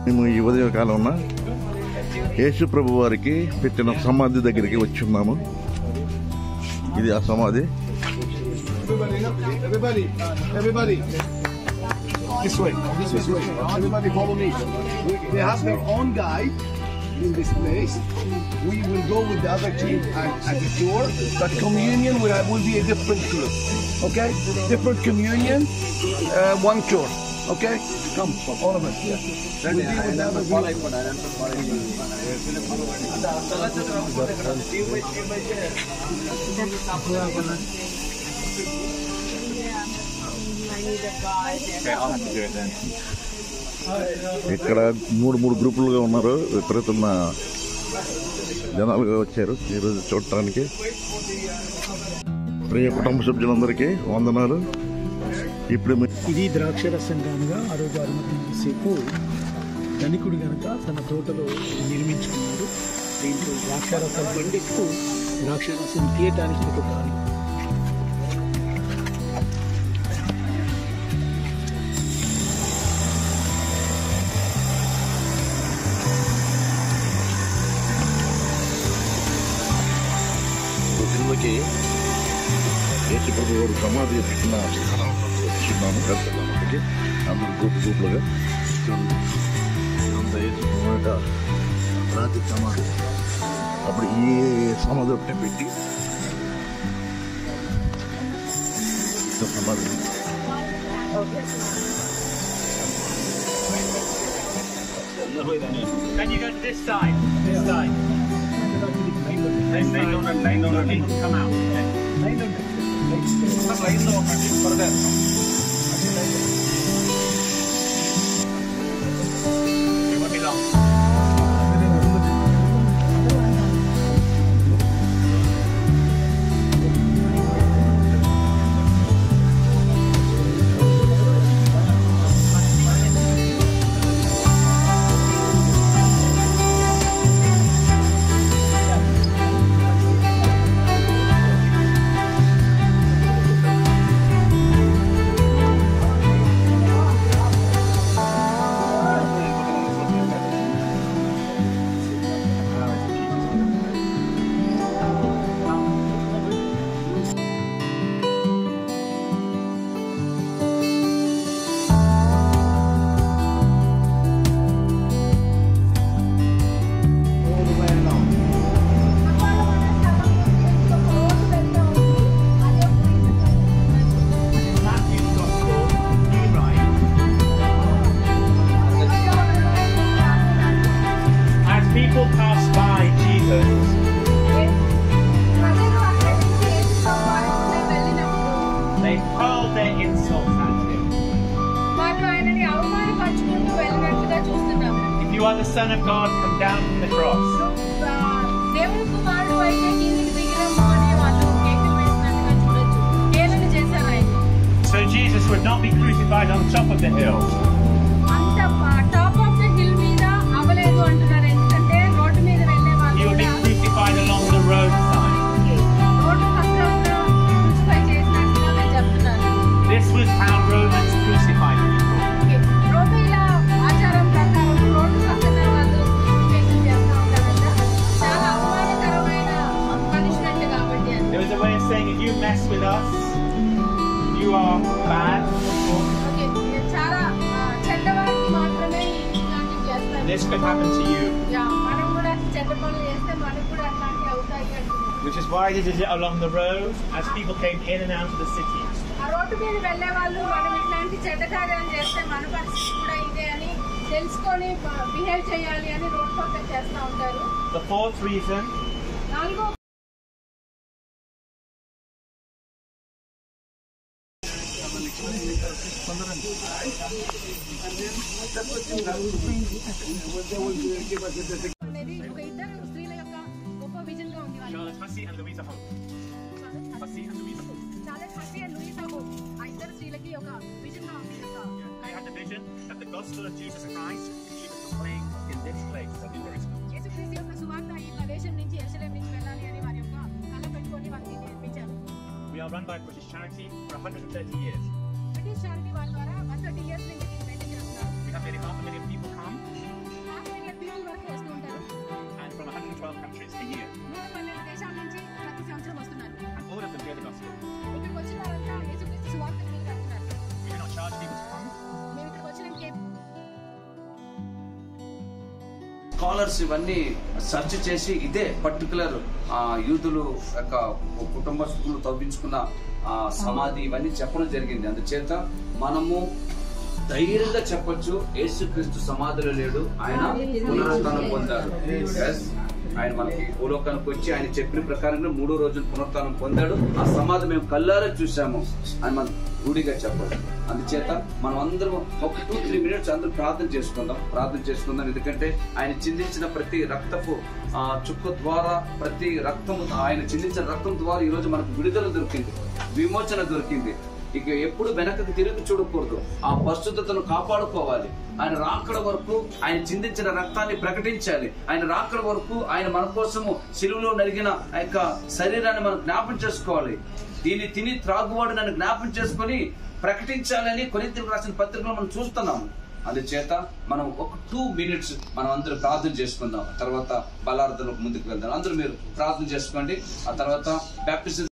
మేము ఈ ఉదయ కాలంలో యేసు ప్రభు వారికి పెట్టిన సమాధి దగ్గరికి వచ్చి ఉన్నాము. ఇది ఆ సమాధి. This way. Everybody follow me. They have their own guide in this place. We will go with the other team at the tour, but communion will be a different tour. Okay? Different communion, one tour. Okay? Come, all of us. Yeah. We'll be with the other group. ఇక్కడ మూడు గ్రూపులుగా ఉన్నారు. విపరీతమైన జనాలుగా వచ్చారు ఈరోజు చూడటానికి. ప్రియ కుటుంబ సభ్యులందరికీ వందనాలు. ఇప్పుడు ఇది ద్రాక్షరసం కానుగా ఆ రోజు అరుమతసేపు ధనికుడు కనుక తన తోటలో నిర్మించుకున్నాడు. దీంట్లో ద్రాక్షరసం పండిస్తూ ద్రాక్షరసం తీయటానికి ఒక గాలి. కిందకి యేసు ప్రభు వారు సమాధి పెట్టిన స్థలంలో వచ్చిన్నాము. కలిసి అందరూ గ్రూపులుగా అంత యేసు ప్రభు రాత్రి సమాధి. అప్పుడు ఈ సమాధి ఒకటే పెట్టి సమాధి Can you go to this side? This side. Line on the come out. Line on further. It won't be long. People pass by Jesus. They hurl their insults at him. If you are the Son of God, come down from the cross. So Jesus would not be crucified on top of the hill. He would be crucified along the roadside. This was how Romans crucified people. There was a way of saying, if you mess with us, you are bad. This could happen to you. Which is why they did it along the road as people came in and out of the city. The fourth reason. Charlotte Hussey and Louisa Hope. Hussey and Louisa Hope. They had the vision that the gospel of Jesus Christ should be proclaimed in this place, in Jerusalem. We are run by British Charity for 130 years. We have nearly 500,000 people come వరకు వస్తూ ఉంటారు. and from 112 countries a year. 112 దేశాల నుంచి ప్రతి సంవత్సరం వస్తున్నారు. And all of them hear the gospel. ఇక్కడికి వచ్చిన వారంతా యేసుక్రీస్తు సువార్తను వింటున్నారు. We do not charge people to come. మేము ఇక్కడికి వచ్చినందుకే స్కాలర్స్ ఇవన్నీ సెర్చ్ చేసి ఇదే పర్టికులర్ యూదులు యొక్క కుటుంబస్తులు తవ్వించుకున్న సమాధి ఇవన్నీ చెప్పడం జరిగింది. అందుచేత మనము ధైర్యంగా చెప్పొచ్చు, యేసుక్రీస్తు సమాధిలో లేడు, ఆయన పునరుత్థానం పొందాడు. ఆయన మనకి భూలోకానికి వచ్చి ఆయన చెప్పిన ప్రకారంగా 3వ రోజున పునరుత్థానం పొందాడు. ఆ సమాధి మేము కళ్ళారా చూసాము అని మనం రూఢిగా చెప్పాలి. అందుచేత మనం అందరం ఒక 2-3 minutes అందరూ ప్రార్థన చేసుకుందాం. ఎందుకంటే ఆయన చిందించిన ప్రతి రక్తపు చుక్క ద్వారా, ప్రతి రక్తము, ఆయన చిందించిన రక్తం ద్వారా ఈరోజు మనకు విడుదల దొరికింది, విమోచన దొరికింది. ఇక ఎప్పుడు వెనకకి తిరిగి చూడకూడదు, ఆ పరిశుద్ధతను కాపాడుకోవాలి. ఆయన రాకడ వరకు ఆయన చిందించిన రక్తాన్ని ప్రకటించాలి. ఆయన రాకడ వరకు ఆయన మన కోసము సిలువలో నలిగిన ఆ యొక్క శరీరాన్ని మనం జ్ఞాపం చేసుకోవాలి. దీన్ని తిని త్రాగువాడు నన్ను జ్ఞాపం చేసుకుని ప్రకటించాలని కొరింథీయులకు రాసిన పత్రికలో మనం చూస్తున్నాము. అందుచేత మనం ఒక 2 minutes మనం అందరూ ప్రార్థన చేసుకుందాం. తర్వాత బలార్థనకు ముందుకు వెళ్దాం. అందరూ మీరు ప్రార్థన చేసుకోండి. ఆ తర్వాత బ్యాప్టిజం